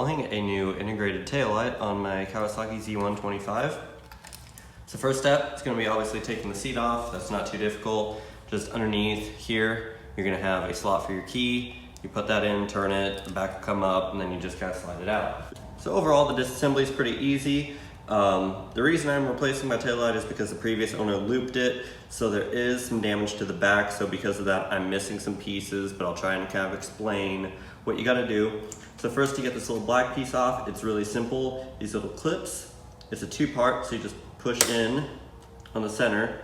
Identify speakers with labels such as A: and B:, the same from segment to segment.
A: installing a new integrated taillight on my Kawasaki Z125. So first step is going to be obviously taking the seat off. That's not too difficult. Just underneath here, you're going to have a slot for your key. You put that in, turn it, the back will come up, and then you just kind of slide it out. So overall, the disassembly is pretty easy. The reason I'm replacing my taillight is because the previous owner looped it, so there is some damage to the back. So because of that, I'm missing some pieces, but I'll try and kind of explain what you got to do. So first, to get this little black piece off, it's really simple. These little clips, it's a two-part, so you just push in on the center,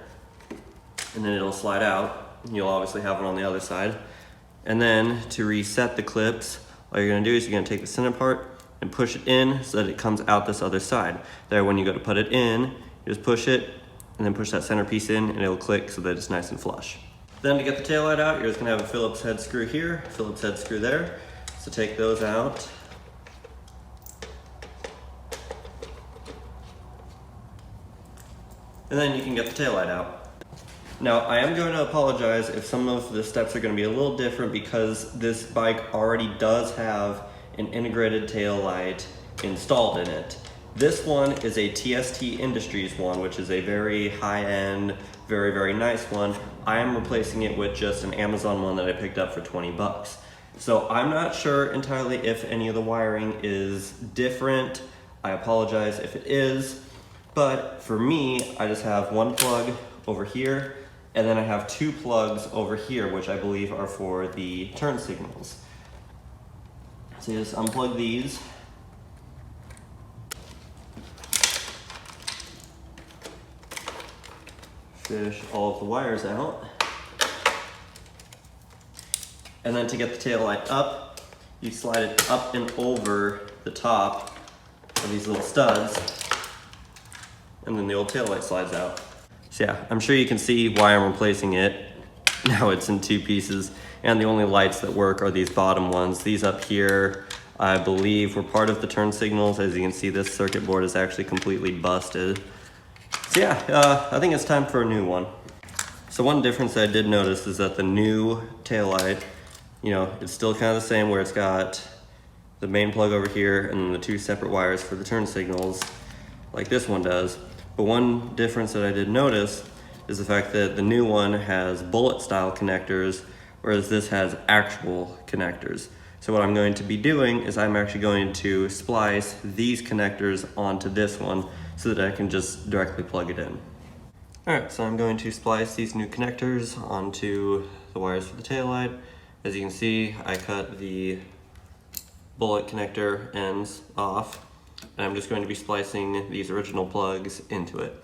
A: and then it'll slide out. You'll obviously have one on the other side. And then to reset the clips, all you're going to do is you're going to take the center part and push it in so that it comes out this other side. There, when you go to put it in, you just push it and then push that center piece in, and it'll click so that it's nice and flush. Then to get the taillight out, you're just gonna have a Phillips head screw here, Phillips head screw there. So take those out. And then you can get the taillight out. Now, I am going to apologize if some of the steps are going to be a little different because this bike already does have an integrated taillight installed in it. This one is a TST Industries one, which is a very high-end, very, very nice one. I am replacing it with just an Amazon one that I picked up for 20 bucks. So I'm not sure entirely if any of the wiring is different. I apologize if it is, but for me, I just have one plug over here, and then I have two plugs over here, which I believe are for the turn signals. So you just unplug these. Fish all of the wires out. And then to get the tail light up, you slide it up and over the top of these little studs, and then the old tail light slides out. So yeah, I'm sure you can see why I'm replacing it. Now it's in two pieces, and the only lights that work are these bottom ones. These up here, I believe, were part of the turn signals. As you can see, this circuit board is actually completely busted. So yeah, I think it's time for a new one. So one difference I did notice is that the new taillight, you know, it's still kind of the same where it's got the main plug over here and then the two separate wires for the turn signals like this one does. But one difference that I did notice is the fact that the new one has bullet style connectors, whereas this has actual connectors. So what I'm going to be doing is I'm actually going to splice these connectors onto this one so that I can just directly plug it in. All right, so I'm going to splice these new connectors onto the wires for the taillight. As you can see, I cut the bullet connector ends off, and I'm just going to be splicing these original plugs into it.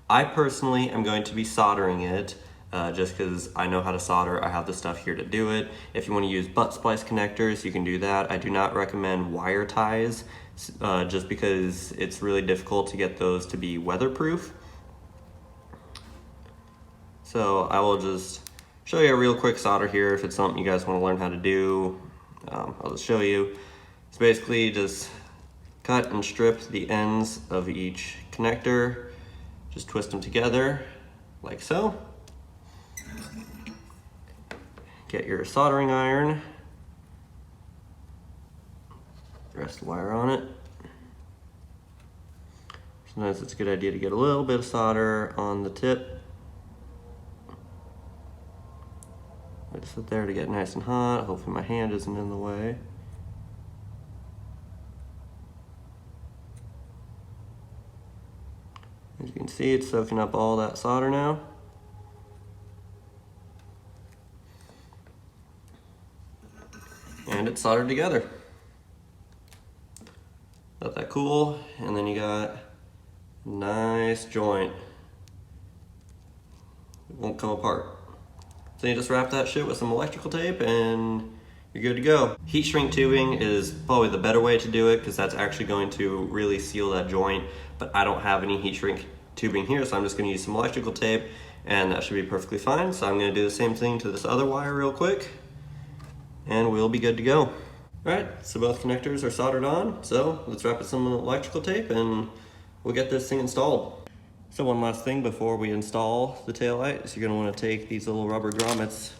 A: I personally am going to be soldering it just because I know how to solder. I have the stuff here to do it. If you want to use butt splice connectors, you can do that. I do not recommend wire ties just because it's really difficult to get those to be weatherproof. So I will just show you a real quick solder here if it's something you guys want to learn how to do. I'll just show you. It's basically just cut and strip the ends of each connector. Just twist them together like so. Get your soldering iron. Rest the wire on it. Sometimes it's a good idea to get a little bit of solder on the tip. Let it sit there to get nice and hot. Hopefully my hand isn't in the way. As you can see, it's soaking up all that solder now. And it's soldered together. Let that cool, and then you got a nice joint. It won't come apart. So you just wrap that shit with some electrical tape and you're good to go. Heat shrink tubing is probably the better way to do it because that's actually going to really seal that joint, but I don't have any heat shrink tubing here, so I'm just gonna use some electrical tape and that should be perfectly fine. So I'm gonna do the same thing to this other wire real quick and we'll be good to go. All right, so both connectors are soldered on, so let's wrap it some electrical tape and we'll get this thing installed. So one last thing before we install the taillight is you're gonna wanna take these little rubber grommets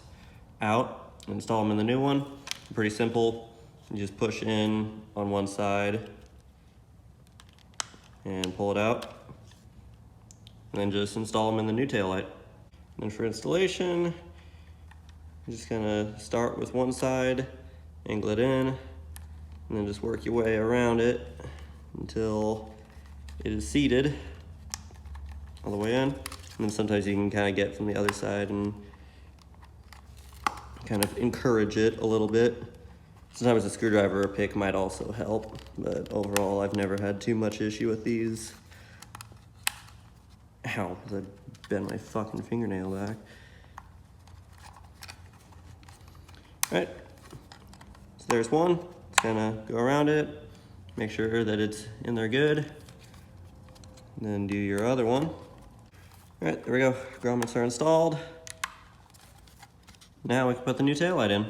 A: out and install them in the new one. Pretty simple. You just push in on one side and pull it out, and then just install them in the new taillight. And then for installation, you just kind of start with one side, angle it in, and then just work your way around it until it is seated all the way in. And then sometimes you can kind of get from the other side and kind of encourage it a little bit. Sometimes a screwdriver or pick might also help, but overall I've never had too much issue with these. Ow, I bent my fucking fingernail back. Alright, so there's one. Just gonna go around it, make sure that it's in there good, and then do your other one. Alright, there we go. Grommets are installed. Now we can put the new taillight in.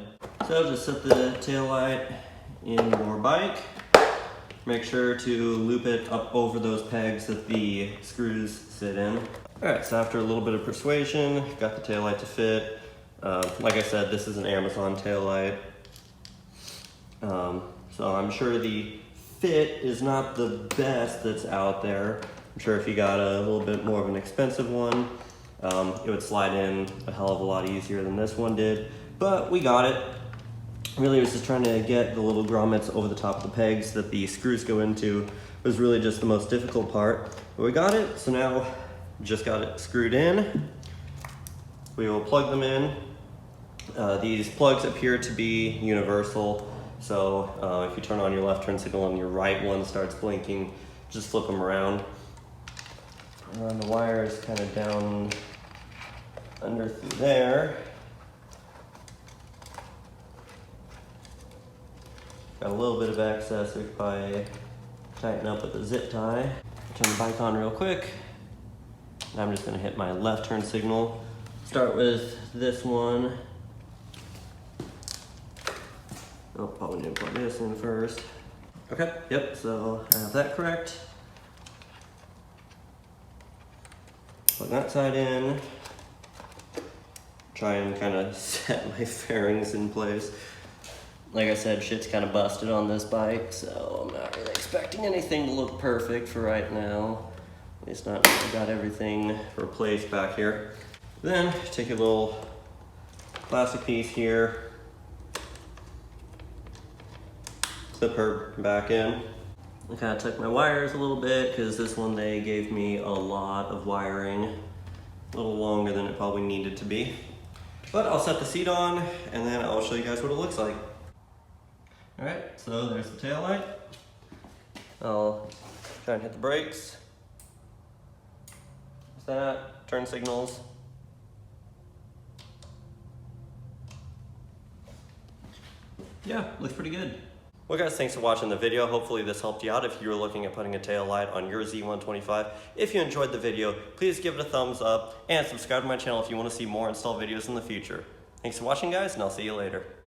A: So just set the taillight in your bike. Make sure to loop it up over those pegs that the screws sit in. Alright, so after a little bit of persuasion, got the taillight to fit. Like I said, this is an Amazon taillight. So I'm sure the fit is not the best that's out there. I'm sure if you got a little bit more of an expensive one, it would slide in a hell of a lot easier than this one did, but we got it. Really, it was just trying to get the little grommets over the top of the pegs that the screws go into. It was really just the most difficult part, but we got it. So now, just got it screwed in. We will plug them in. These plugs appear to be universal, so if you turn on your left turn signal and your right one starts blinking, just flip them around. The wire is kind of down under through there. Got a little bit of excess, we could probably tighten up with a zip tie. Turn the bike on real quick. I'm just gonna hit my left turn signal. Start with this one. Oh, probably need to plug this in first. Okay, yep, so I have that correct. Plug that side in. Try and kind of set my fairings in place. Like I said, shit's kind of busted on this bike, so I'm not really expecting anything to look perfect for right now. At least not, I got everything replaced back here. Then, take a little plastic piece here, clip her back in. I kind of took my wires a little bit, because this one they gave me a lot of wiring, a little longer than it probably needed to be. But I'll set the seat on, and then I'll show you guys what it looks like. Alright, so there's the taillight. I'll try and hit the brakes. What's that? Turn signals. Yeah, looks pretty good. Well guys, thanks for watching the video. Hopefully this helped you out if you were looking at putting a tail light on your Z125. If you enjoyed the video, please give it a thumbs up and subscribe to my channel if you want to see more install videos in the future. Thanks for watching guys, and I'll see you later.